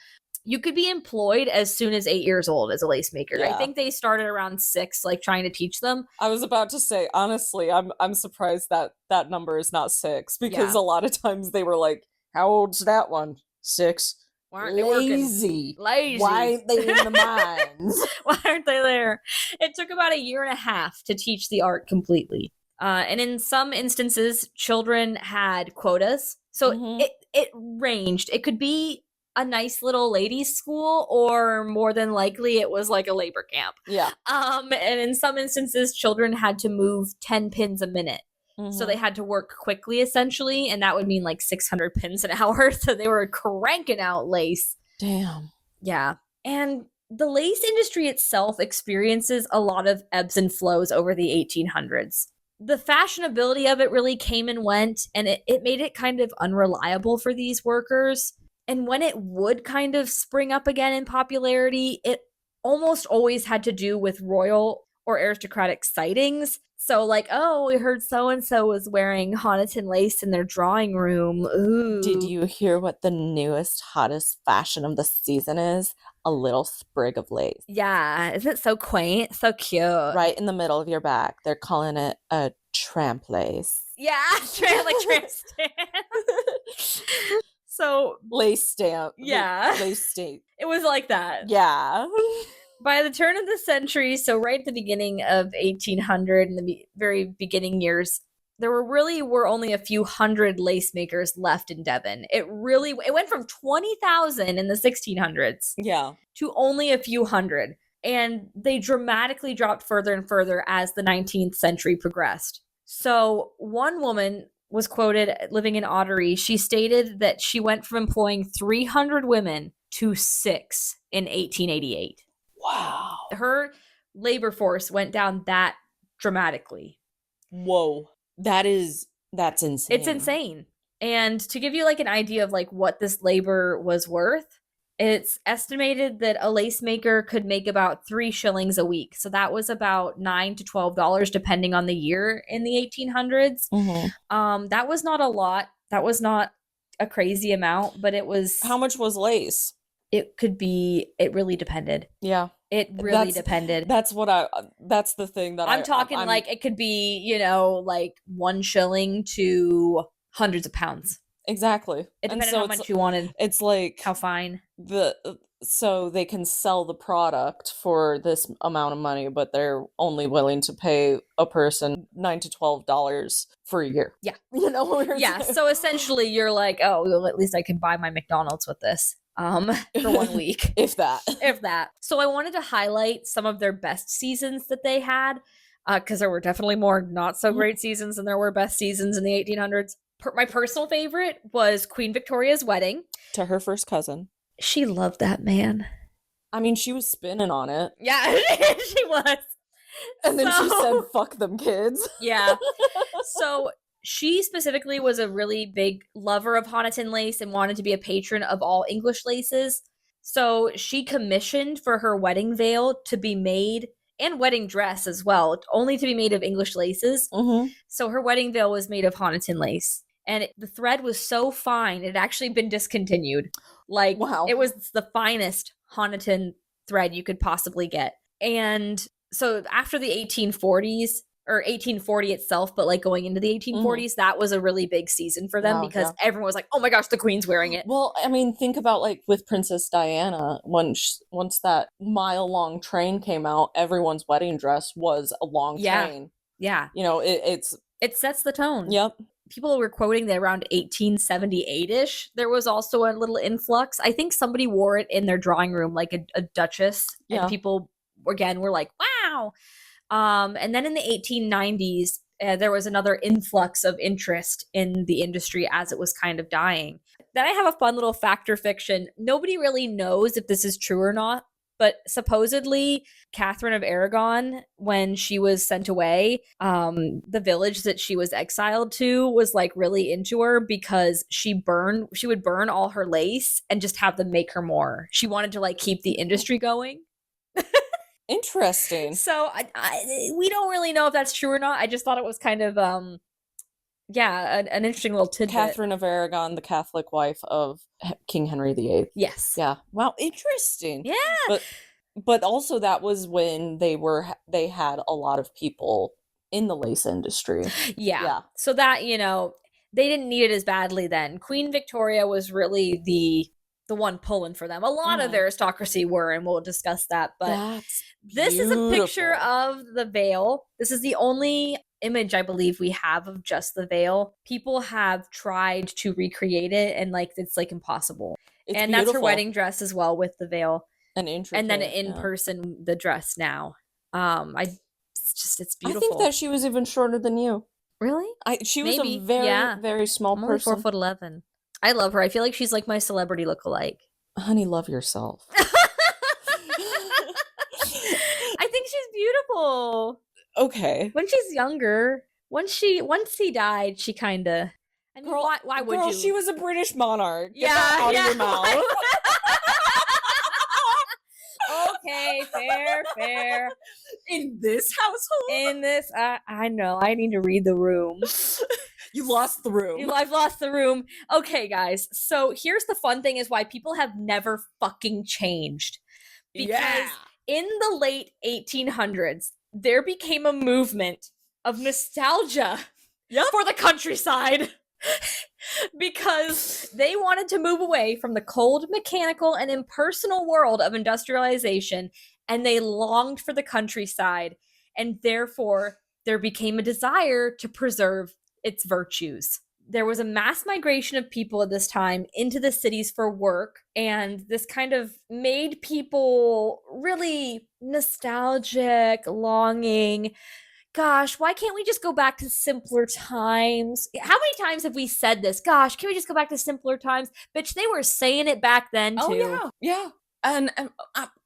You could be employed as soon as 8 years old as a lace maker. Yeah. I think they started around 6, like trying to teach them. I was about to say, honestly, I'm surprised that number is not 6 because a lot of times they were like, how old's that one? 6. Why aren't they working? Lazy. Why aren't they in the mines? Why aren't they there? It took about a year and a half to teach the art completely. And in some instances, children had quotas. So it ranged. It could be a nice little ladies' school, or more than likely it was like a labor camp. Yeah. And in some instances, children had to move 10 pins a minute. So they had to work quickly, essentially, and that would mean like 600 pins an hour. So they were cranking out lace. Damn. Yeah. And the lace industry itself experiences a lot of ebbs and flows over the 1800s. The fashionability of it really came and went, and it made it kind of unreliable for these workers. And when it would kind of spring up again in popularity, it almost always had to do with royal or aristocratic sightings. So like, oh, we heard so-and-so was wearing Honiton lace in their drawing room. Ooh. Did you hear what the newest, hottest fashion of the season is? A little sprig of lace. Yeah. Isn't it so quaint? So cute. Right in the middle of your back. They're calling it a tramp lace. Yeah. Like tramp stamp. So lace stamp. Yeah. Lace stamp. It was like that. Yeah. By the turn of the century, so right at the beginning of 1800, in the very beginning years, there were only a few hundred lace makers left in Devon. It went from 20,000 in the 1600s to only a few hundred. And they dramatically dropped further and further as the 19th century progressed. So one woman was quoted living in Ottery. She stated that she went from employing 300 women to 6 in 1888. Wow. Her labor force went down that dramatically. Whoa. That's insane. It's insane. And to give you like an idea of like what this labor was worth, it's estimated that a lace maker could make about 3 shillings a week. So that was about $9 to $12 depending on the year in the 1800s. Mm-hmm. That was not a lot. That was not a crazy amount, but it was... How much was lace? It really depended. Yeah. It really depended. That's the thing that I'm talking like it could be, like 1 shilling to hundreds of pounds. Exactly. It depended on how much you wanted. It's like how fine. So they can sell the product for this amount of money, but they're only willing to pay a person $9 to $12 for a year. Yeah. Yeah. So essentially you're like, oh, well, at least I can buy my McDonald's with this. For 1 week. If that. So I wanted to highlight some of their best seasons that they had, because there were definitely more not so great seasons than there were best seasons in the 1800s. My personal favorite was Queen Victoria's wedding. To her first cousin. She loved that man. I mean, she was spinning on it. Yeah, she was. And then she said, fuck them kids. Yeah. So she specifically was a really big lover of Honiton lace and wanted to be a patron of all English laces. So she commissioned for her wedding veil to be made, and wedding dress as well, only to be made of English laces. Mm-hmm. So her wedding veil was made of Honiton lace. And the thread was so fine, it had actually been discontinued. Like, wow. It was the finest Honiton thread you could possibly get. And so after the 1840s, or 1840 itself, but like going into the 1840s, that was a really big season for them because everyone was like, oh my gosh, the Queen's wearing it. Well, I mean, think about like with Princess Diana, once that mile-long train came out, everyone's wedding dress was a long train. Yeah. It sets the tone. Yep. People were quoting that around 1878-ish, there was also a little influx. I think somebody wore it in their drawing room like a duchess. Yeah. And people, again, were like, wow. And then in the 1890s, there was another influx of interest in the industry as it was kind of dying. Then I have a fun little fact or fiction. Nobody really knows if this is true or not, but supposedly Catherine of Aragon, when she was sent away, the village that she was exiled to was like really into her because she would burn all her lace and just have them make her more. She wanted to like keep the industry going. Interesting. So we don't really know if that's true or not. I just thought it was kind of an interesting little tidbit. Catherine of Aragon, the Catholic wife of King Henry VIII. Yes. Yeah. Wow. Interesting. Yeah. But also that was when they had a lot of people in the lace industry. Yeah. So that, they didn't need it as badly then. Queen Victoria was really the one pulling for them. A lot of the aristocracy were, and we'll discuss that. But this is a picture of the veil. This is the only image I believe we have of just the veil. People have tried to recreate it, and it's impossible. It's beautiful. That's her wedding dress as well with the veil. And then in person, the dress now. It's beautiful. I think that she was even shorter than you. Really? She was a very, very small person. 4'11". I love her. I feel like she's like my celebrity lookalike. Honey, love yourself. I think she's beautiful. Okay. When she's younger, once he died, she kind of. I mean, girl, why would you? She was a British monarch. Get that out of your mouth. Okay, fair. In this household? I know. I need to read the room. You lost the room. I've lost the room. Okay, guys. So here's the fun thing is why people have never fucking changed. Because in the late 1800s, there became a movement of nostalgia for the countryside. because they wanted to move away from the cold, mechanical, and impersonal world of industrialization, and they longed for the countryside, and therefore there became a desire to preserve its virtues. There was a mass migration of people at this time into the cities for work, and this kind of made people really nostalgic, longing. Gosh, why can't we just go back to simpler times? How many times have we said this? Gosh, can we just go back to simpler times? Bitch, they were saying it back then, too. Oh, yeah. And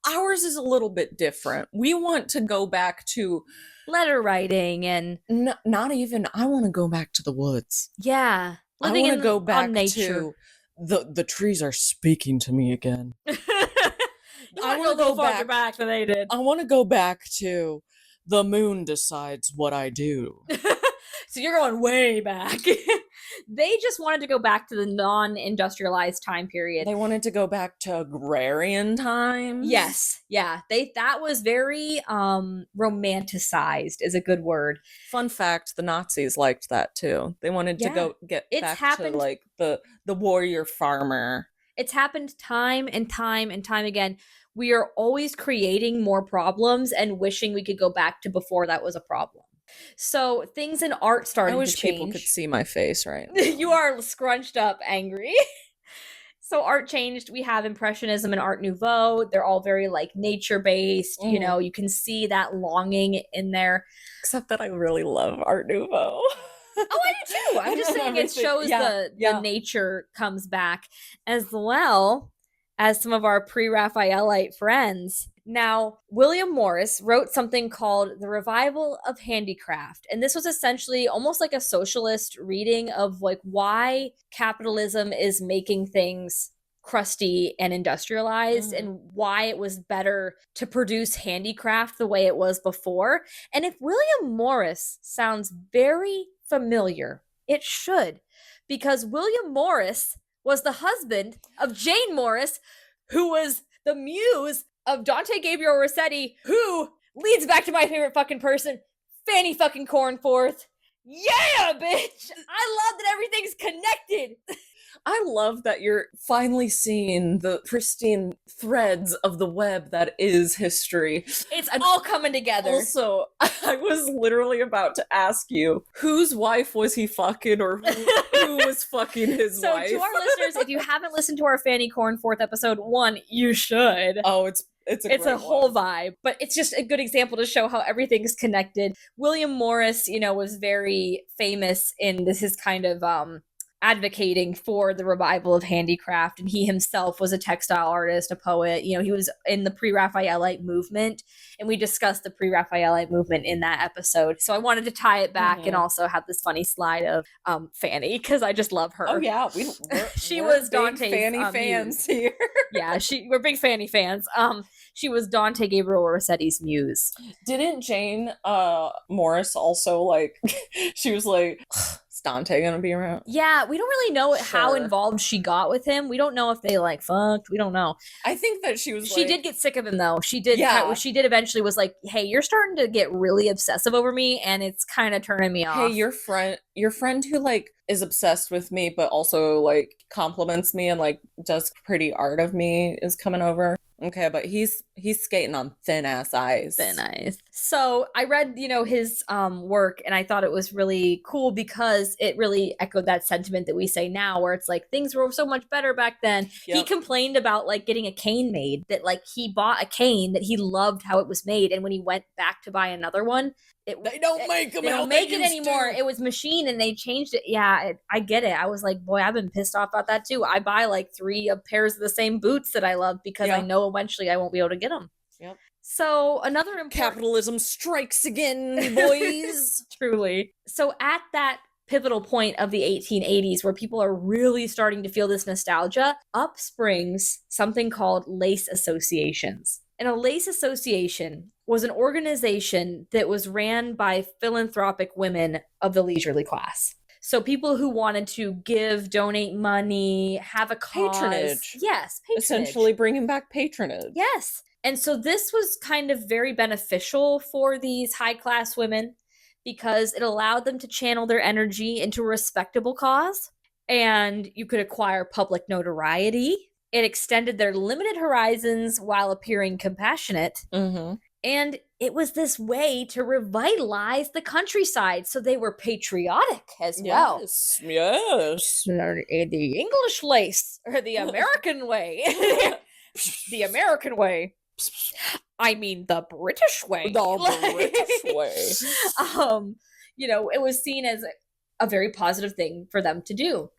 ours is a little bit different. We want to go back to letter writing and... not even, I want to go back to the woods. Yeah. I want to go back to the trees are speaking to me again. I want to go farther back than they did. I want to go back to the moon decides what I do. So you're going way back. They just wanted to go back to the non-industrialized time period. They wanted to go back to agrarian times. Yes. Yeah. That was very romanticized is a good word. Fun fact, the Nazis liked that too. They wanted to go get back to like the warrior farmer. It's happened time and time and time again. We are always creating more problems and wishing we could go back to before that was a problem. So things in art started to change. I wish people could see my face right now. You are scrunched up angry. So art changed. We have Impressionism and Art Nouveau. They're all very like nature-based. You know, you can see that longing in there. Except that I really love Art Nouveau. Oh, I do too. I'm just saying it shows the nature comes back, as well as some of our pre-Raphaelite friends. Now, William Morris wrote something called The Revival of Handicraft. And this was essentially almost like a socialist reading of like why capitalism is making things crusty and industrialized and why it was better to produce handicraft the way it was before. And if William Morris sounds very familiar, it should, because William Morris was the husband of Jane Morris, who was the muse of Dante Gabriel Rossetti, who leads back to my favorite fucking person, Fanny fucking Cornforth. Yeah, bitch! I love that everything's connected. I love that you're finally seeing the pristine threads of the web that is history. It's all coming together. Also, I was literally about to ask you, whose wife was he fucking, or who was fucking his wife? So to our listeners, if you haven't listened to our Fanny Cornforth episode 1, you should. Oh, it's a whole vibe, but it's just a good example to show how everything's connected. William Morris, was very famous in his kind of advocating for the revival of handicraft, and he himself was a textile artist, a poet. He was in the pre-Raphaelite movement, and we discussed the pre-Raphaelite movement in that episode. So I wanted to tie it back and also have this funny slide of Fanny, because I just love her. Oh yeah, she we're was Dante's Fanny fans here. Yeah, we're big Fanny fans. She was Dante Gabriel Rossetti's muse. Didn't Jane Morris also she was like, is Dante gonna be around? Yeah, we don't really know how involved she got with him. We don't know if they fucked. We don't know. I think that she did get sick of him though. She did. Yeah. She did eventually was like, hey, you're starting to get really obsessive over me, and it's kind of turning me off. Hey, your friend who is obsessed with me, but also compliments me and does pretty art of me is coming over. Okay, but he's skating on thin ass ice. Thin ice. So I read, his work, and I thought it was really cool because it really echoed that sentiment that we say now, where it's things were so much better back then. Yep. He complained about getting a cane made, that he bought a cane that he loved how it was made, and when he went back to buy another one, they don't make them. They don't make it anymore. It was machine, and they changed it. Yeah, I get it. I was like, boy, I've been pissed off about that too. I buy 3 pairs of the same boots that I love because I know eventually I won't be able to get them. Yep. So another important... Capitalism strikes again, boys. Truly. So at that pivotal point of the 1880s, where people are really starting to feel this nostalgia, up springs something called lace associations. And a lace association was an organization that was ran by philanthropic women of the leisurely class. So people who wanted to give, donate money, have a cause. Patronage. Yes, patronage. Essentially bringing back patronage. Yes. And so this was kind of very beneficial for these high-class women because it allowed them to channel their energy into a respectable cause, and you could acquire public notoriety. It extended their limited horizons while appearing compassionate. Mm-hmm. And it was this way to revitalize the countryside. So they were patriotic as well. Yes. The English lace, or the American way. The American way. I mean, the British way. The British way. It was seen as a very positive thing for them to do.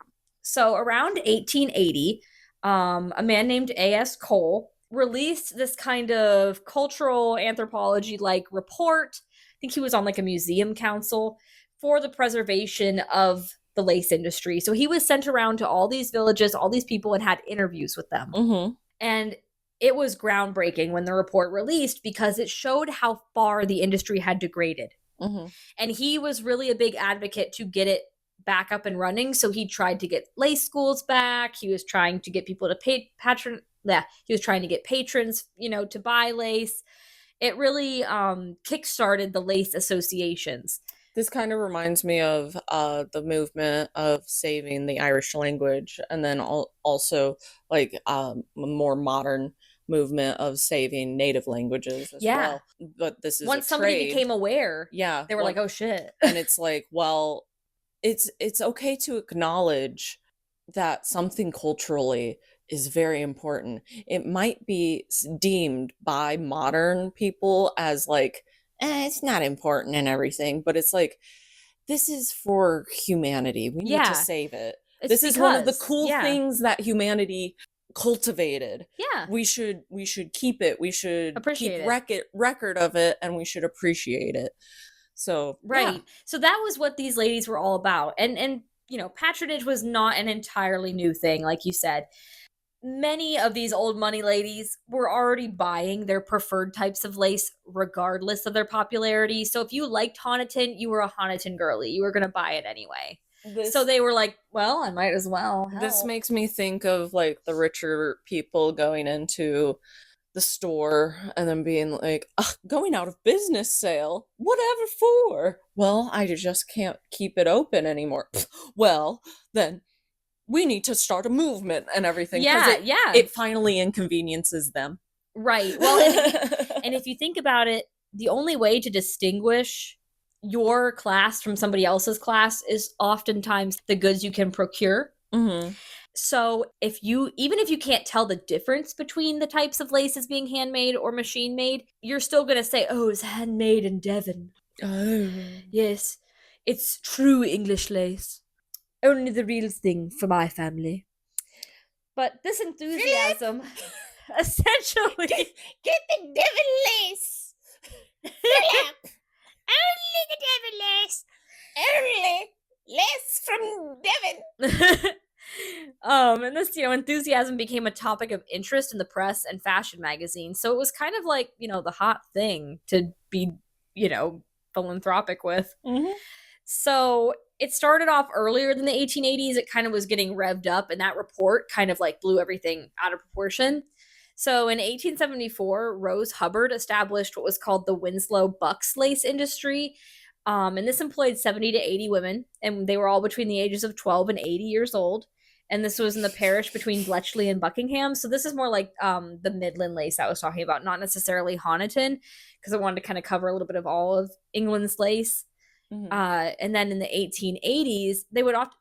So around 1880, a man named A.S. Cole released this kind of cultural anthropology-like report. I think he was on like a museum council for the preservation of the lace industry. So he was sent around to all these villages, all these people, and had interviews with them. Mm-hmm. And it was groundbreaking when the report released because it showed how far the industry had degraded. Mm-hmm. And he was really a big advocate to get it back up and running. So he tried to get lace schools back. He was trying to get people to he was trying to get patrons, to buy lace. It really kickstarted the lace associations. This kind of reminds me of the movement of saving the Irish language, and then also like a more modern movement of saving native languages as well. But this is once somebody became aware, they were like, oh shit. And it's like, well, it's okay to acknowledge that something culturally is very important. It might be deemed by modern people as like, it's not important and everything, but it's like, this is for humanity. We need to save it. This is one of the cool things that humanity cultivated. We should keep it. We should appreciate keep record of it, and we should appreciate it. So So that was what these ladies were all about. And patronage was not an entirely new thing, like you said. Many of these old money ladies were already buying their preferred types of lace regardless of their popularity. So if you liked Honiton, you were a Honiton girly. You were going to buy it anyway. So they were like, well, I might as well. Hell. This makes me think of like the richer people going into the store and then being like, going out of business sale, whatever for? Well, I just can't keep it open anymore. Well, then we need to start a movement and everything. It finally inconveniences them. Right. Well, and if you think about it, the only way to distinguish your class from somebody else's class is oftentimes the goods you can procure. Mm-hmm. So even if you can't tell the difference between the types of laces being handmade or machine made, you're still going to say, oh, it's handmade in Devon. Oh. Yes, it's true English lace. Only the real thing for my family. But this enthusiasm, essentially... Get the Devon lace! Philip! Only the Devon lace! Only lace from Devon! And this, enthusiasm became a topic of interest in the press and fashion magazines. So it was kind of like, the hot thing to be, philanthropic with. Mm-hmm. So it started off earlier than the 1880s. It kind of was getting revved up, and that report kind of like blew everything out of proportion. So in 1874, Rose Hubbard established what was called the Winslow Bucks lace industry. And this employed 70 to 80 women, and they were all between the ages of 12 and 80 years old. And this was in the parish between Bletchley and Buckingham. So this is more like the Midland lace I was talking about, not necessarily Honiton, because I wanted to kind of cover a little bit of all of England's lace. Mm-hmm. And then in the 1880s,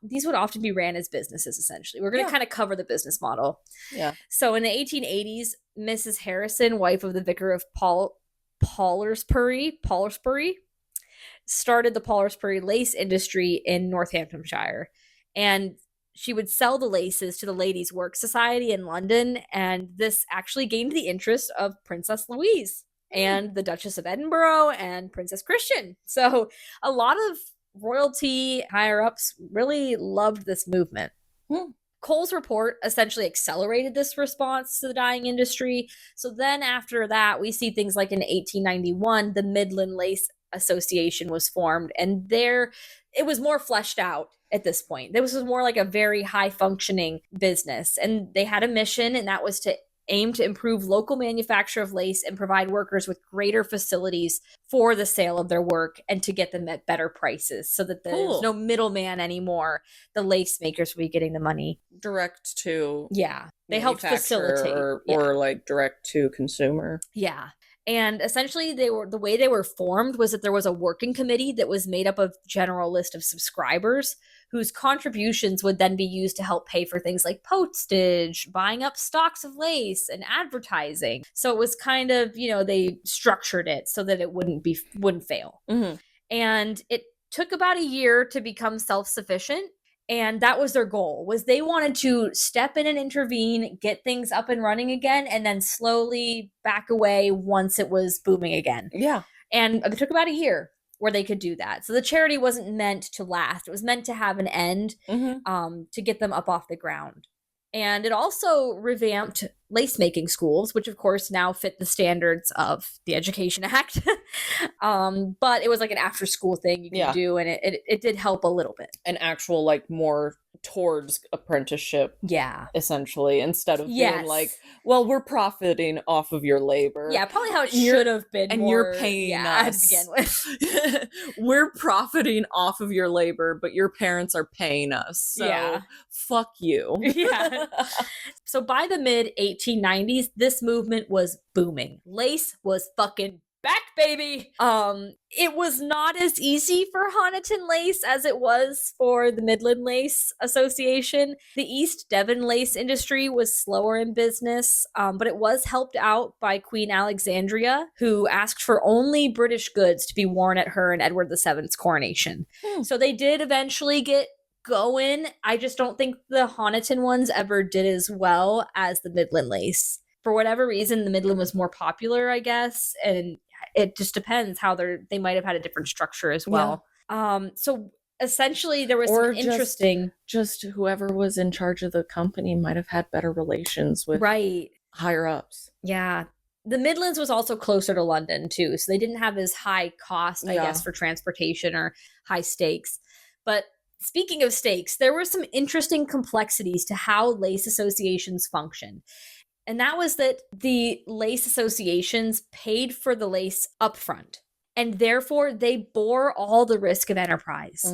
these would often be ran as businesses, essentially. We're going to kind of cover the business model. Yeah. So in the 1880s, Mrs. Harrison, wife of the vicar of Pollarsbury, started the Pollarsbury lace industry in Northamptonshire. And she would sell the laces to the Ladies' Work Society in London, and this actually gained the interest of Princess Louise and the Duchess of Edinburgh and Princess Christian. So a lot of royalty higher-ups really loved this movement. Cole's report essentially accelerated this response to the dyeing industry. So then after that, we see things like in 1891, the Midland Lace Association was formed, and there it was more fleshed out at this point. This was more like a very high functioning business, and they had a mission, and that was to aimed to improve local manufacture of lace and provide workers with greater facilities for the sale of their work and to get them at better prices so that there's no middleman anymore. The lace makers will be getting the money. Direct to they helped facilitate. Or like direct to consumer. Yeah. And essentially, the way they were formed was that there was a working committee that was made up of general list of subscribers whose contributions would then be used to help pay for things like postage, buying up stocks of lace, and advertising. So it was kind of, they structured it so that it wouldn't fail. Mm-hmm. And it took about a year to become self-sufficient. And that was their goal, was they wanted to step in and intervene, get things up and running again, and then slowly back away once it was booming again. Yeah. And it took about a year where they could do that. So the charity wasn't meant to last. It was meant to have an end, to get them up off the ground. And it also revamped lace making schools, which of course now fit the standards of the Education Act. But it was like an after school thing you could do, and it did help a little bit. An actual like more towards apprenticeship. Yeah. Essentially, instead of being like, well, we're profiting off of your labor. Yeah, probably how it should have been. And you're paying us. To begin with. We're profiting off of your labor, but your parents are paying us. So fuck you. Yeah. So by the mid 1890s, this movement was booming. Lace was fucking back, baby. It was not as easy for Honiton Lace as it was for the Midland Lace Association. The East Devon lace industry was slower in business, but it was helped out by Queen Alexandria, who asked for only British goods to be worn at her and Edward VII's coronation. So they did eventually get going. I just don't think the Honiton ones ever did as well as the Midland Lace. For whatever reason, the Midland was more popular, I guess, and it just depends how they might have had a different structure as well. So essentially there was some interesting... Just whoever was in charge of the company might have had better relations with higher ups. Yeah. The Midlands was also closer to London too, so they didn't have as high cost, I guess, for transportation or high stakes. But speaking of stakes, there were some interesting complexities to how lace associations function. And that was that the lace associations paid for the lace upfront, and therefore they bore all the risk of enterprise.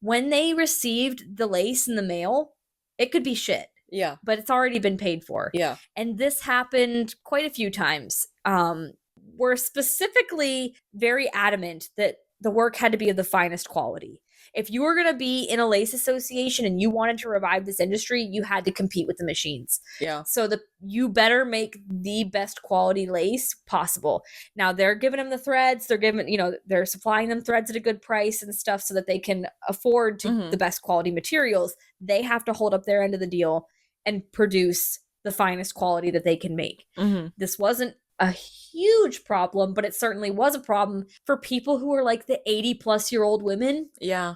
When they received the lace in the mail, it could be shit. Yeah. But it's already been paid for. Yeah. And this happened quite a few times. We're specifically very adamant that the work had to be of the finest quality. If you were going to be in a lace association and you wanted to revive this industry, you had to compete with the machines. Yeah. So you better make the best quality lace possible. Now they're giving them the threads. They're supplying them threads at a good price and stuff so that they can afford the best quality materials. They have to hold up their end of the deal and produce the finest quality that they can make. This wasn't a huge problem, but it certainly was a problem for people who are like the 80-plus-year-old women. Yeah.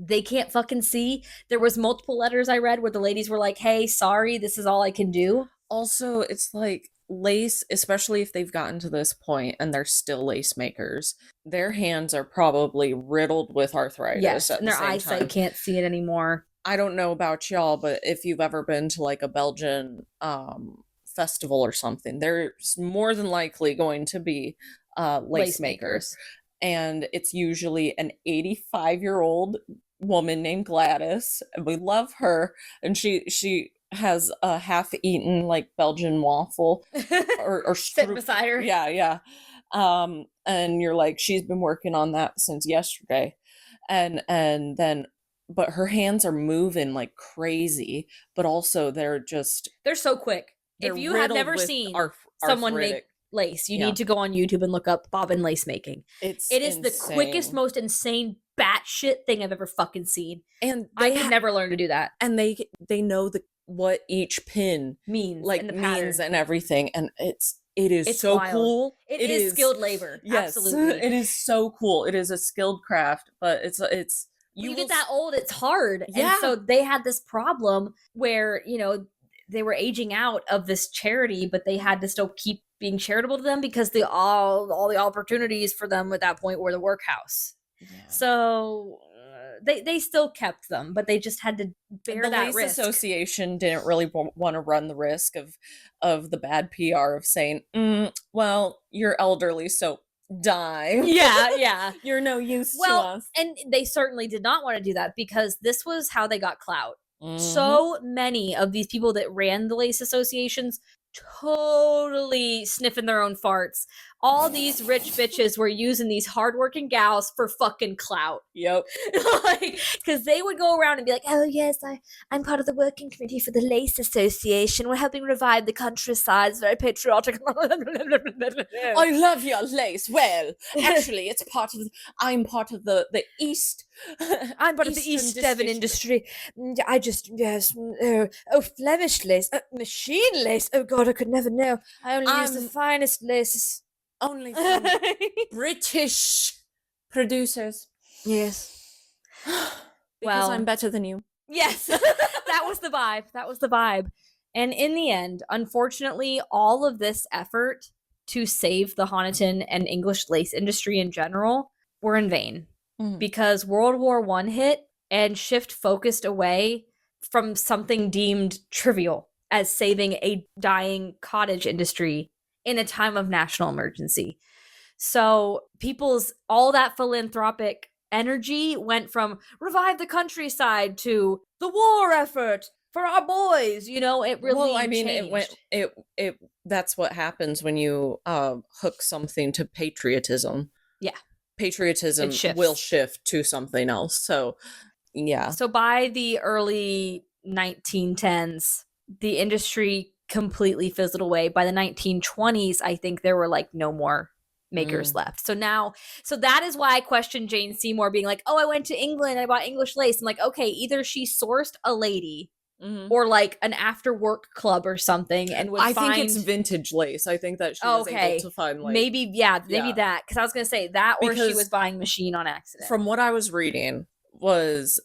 They can't fucking see. There was multiple letters I read where the ladies were like, hey, sorry, this is all I can do. Also, it's like lace, especially if they've gotten to this point and they're still lace makers, their hands are probably riddled with arthritis. Yes, and their eyesight can't see it anymore. I don't know about y'all, but if you've ever been to like a Belgian festival or something, there's more than likely going to be lace makers. And it's usually an 85-year-old woman named Gladys, and we love her, and she has a half-eaten like Belgian waffle or sit beside her. Yeah. And you're like, she's been working on that since yesterday, and then but her hands are moving like crazy, but also they're so quick. If you have never seen someone make lace, you need to go on YouTube and look up bobbin lace making. It is insane. The quickest, most insane batshit thing I've ever fucking seen. And I could never learn to do that. And they know what each pin means, like and the means and everything. And it is so wild. Cool. It is skilled labor. Yes, absolutely. It is so cool. It is a skilled craft, but it's you get that old, it's hard. Yeah. And so they had this problem where, they were aging out of this charity, but they had to still keep being charitable to them because all the opportunities for them at that point were the workhouse. Yeah. So they still kept them, but they just had to bear that risk. The Lace Association didn't really want to run the risk of the bad PR of saying, well, you're elderly, so die. Yeah. You're no use to us. And they certainly did not want to do that because this was how they got clout. So many of these people that ran the Lace Associations totally sniffing their own farts. All these rich bitches were using these hardworking gals for fucking clout. Yep. Because they would go around and be like, oh yes, I'm part of the working committee for the Lace Association. We're helping revive the countryside. It's very patriotic. I love your lace. Well, actually, I'm part of the East. I'm part of the East Devon industry. I just, yes. Oh, Flemish lace. Machine lace. Oh God, I could never know. I only use the finest laces. Only from British producers. Yes. Because I'm better than you. Yes. That was the vibe. And in the end, unfortunately, all of this effort to save the Honiton and English lace industry in general were in vain. Because World War I hit and shift focused away from something deemed trivial as saving a dying cottage industry in a time of national emergency. So all that philanthropic energy went from revive the countryside to the war effort for our boys. It really changed. That's what happens when you hook something to patriotism. Yeah. Patriotism will shift to something else. So, yeah. So by the early 1910s, the industry completely fizzled away. By the 1920s, I think there were no more makers left. So that is why I question Jane Seymour being like, oh, I went to England, I bought English lace. I'm like, okay, either she sourced a lady or an after work club or something and would I think it's vintage lace. I think that she was able to find maybe that, because I was going to say that, or she was buying machine on accident. From what I was reading was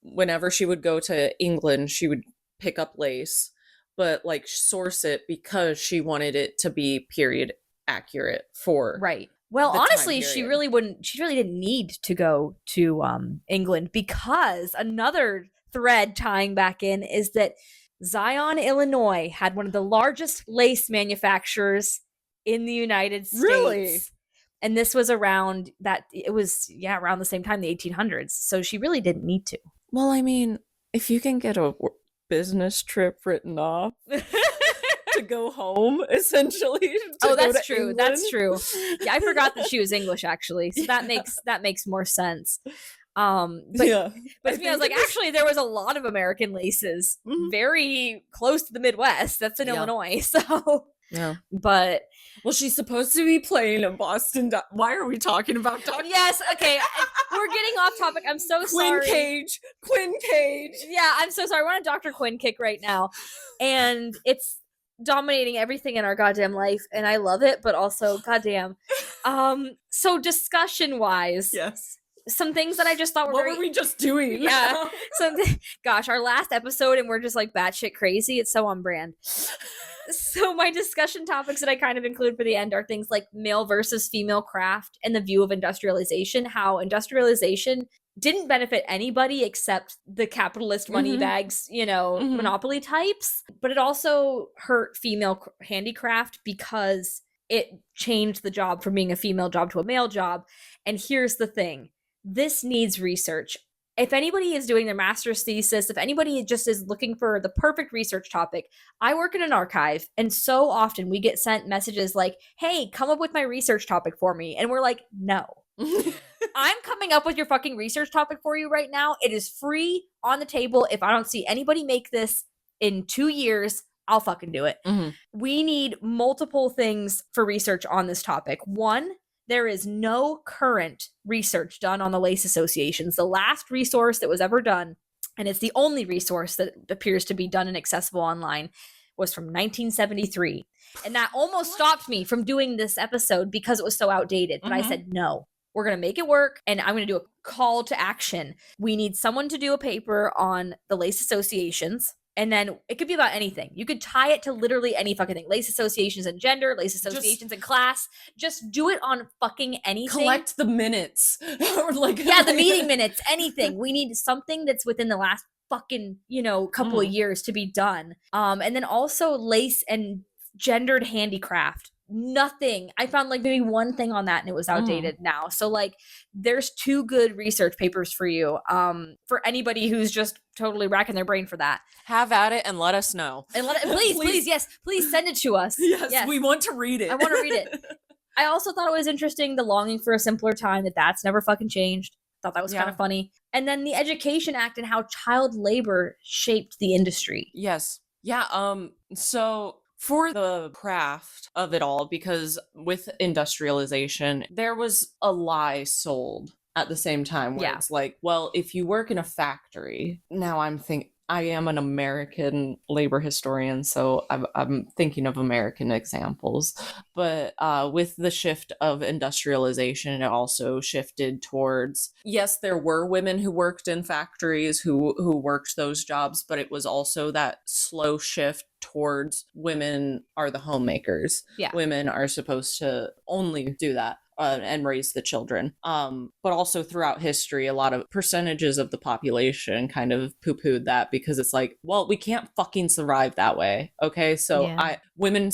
whenever she would go to England, she would pick up lace, but source it because she wanted it to be period accurate for right. Well, honestly, she really didn't need to go to England, because another thread tying back in is that Zion, Illinois had one of the largest lace manufacturers in the United States. Really? And this was around around the same time, the 1800s. So she really didn't need to. Well, I mean, if you can get a business trip written off to go home, essentially. That's true. England. That's true. Yeah, I forgot that she was English, actually. So that makes more sense. But I was like, actually, there was a lot of American laces very close to the Midwest. That's in Illinois. So yeah. But she's supposed to be playing in Boston. Why are we talking about Dr. Yes, okay. We're getting off topic. I'm so sorry. Quinn Cage. Yeah, I'm so sorry. We're on a Dr. Quinn kick right now. And it's dominating everything in our goddamn life, and I love it, but also goddamn. So discussion wise, yes, some things that I just thought were what were we just doing? Yeah. Gosh, our last episode, and we're just batshit crazy. It's so on brand. So my discussion topics that I kind of include for the end are things like male versus female craft and the view of industrialization, how industrialization didn't benefit anybody except the capitalist money bags, monopoly types. But it also hurt female handicraft because it changed the job from being a female job to a male job. And here's the thing. This needs research. If anybody is doing their master's thesis, if anybody just is looking for the perfect research topic, I work in an archive, and so often we get sent messages like, hey, come up with my research topic for me. And we're like, no. I'm coming up with your fucking research topic for you right now. It is free on the table. If I don't see anybody make this in 2 years, I'll fucking do it. We need multiple things for research on this topic. One, there is no current research done on the lace associations. The last resource that was ever done, and it's the only resource that appears to be done and accessible online, was from 1973. And that almost stopped me from doing this episode because it was so outdated. But I said, no, we're going to make it work. And I'm going to do a call to action. We need someone to do a paper on the lace associations. And then it could be about anything. You could tie it to literally any fucking thing. Lace associations and gender, lace associations and class. Just do it on fucking anything. Collect the minutes. The meeting minutes, anything. We need something that's within the last fucking, couple of years to be done. And then also lace and gendered handicraft. Nothing. I found like maybe one thing on that and it was outdated now. So like there's 2 good research papers for you for anybody who's just totally racking their brain for that. Have at it and let us know. And please send it to us. Yes, we want to read it. I want to read it. I also thought it was interesting, the longing for a simpler time, that's never fucking changed. Thought that was kind of funny. And then the Education Act and how child labor shaped the industry. Yes. Yeah. So for the craft of it all, because with industrialization, there was a lie sold at the same time where it's like, well, if you work in a factory, now I am an American labor historian, so I'm thinking of American examples. But with the shift of industrialization, it also shifted towards, yes, there were women who worked in factories who worked those jobs, but it was also that slow shift towards women are the homemakers. Yeah. Women are supposed to only do that. And raise the children. But also throughout history, a lot of percentages of the population kind of poo-pooed that because it's like, well, we can't fucking survive that way. Okay. So women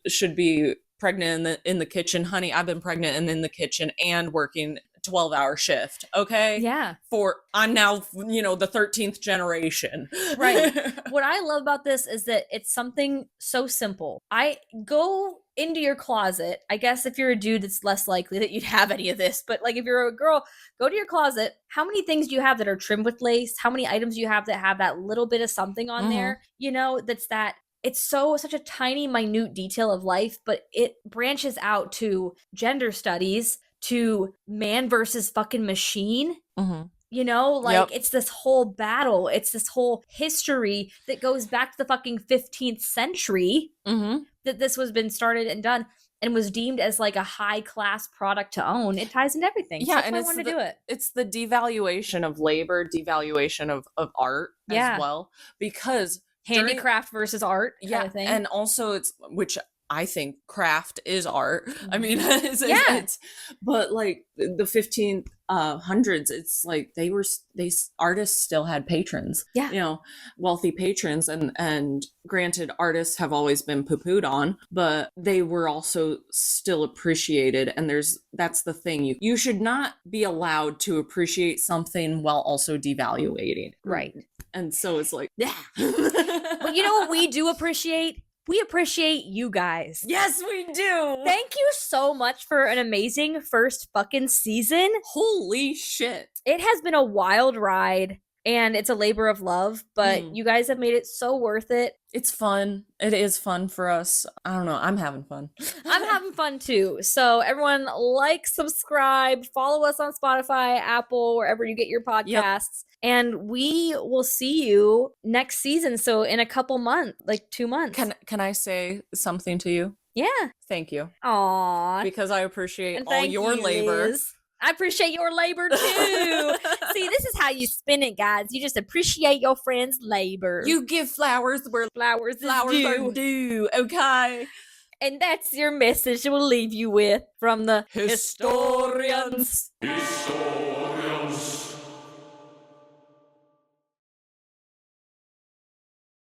should be pregnant in the kitchen. Honey, I've been pregnant and in the kitchen and working 12-hour shift. Okay. Yeah. I'm now, the 13th generation. Right. What I love about this is that it's something so simple. I go into your closet. I guess if you're a dude, it's less likely that you'd have any of this. But like if you're a girl, go to your closet. How many things do you have that are trimmed with lace? How many items do you have that have that little bit of something on there? It's such a tiny, minute detail of life, but it branches out to gender studies, to man versus fucking machine. It's this whole battle. It's this whole history that goes back to the fucking 15th century that this was been started and done and was deemed as like a high class product to own. It ties into everything. Yeah. So and I want to do it. It's the devaluation of labor, devaluation of art as well, because handicraft versus art kind of thing. And also which I think craft is art. I mean, but like the 1500s, it's like artists still had patrons, wealthy patrons. And granted, artists have always been poo-pooed on, but they were also still appreciated. And that's the thing. You should not be allowed to appreciate something while also devaluating. Right. And so it's like, But you know what we do appreciate? We appreciate you guys. Yes, we do. Thank you so much for an amazing first fucking season. Holy shit. It has been a wild ride and it's a labor of love, but you guys have made it so worth it. It's fun. It is fun for us. I don't know. I'm having fun. I'm having fun too. So everyone subscribe, follow us on Spotify, Apple, wherever you get your podcasts. Yep. And we will see you next season. So in a couple months, like 2 months. Can I say something to you? Yeah. Thank you. Aww. Because I appreciate all your labor. Liz. I appreciate your labor too. See, this is how you spin it, guys. You just appreciate your friend's labor. You give flowers where flowers are due. Okay. And that's your message we'll leave you with from the Hystorians. Hystorians.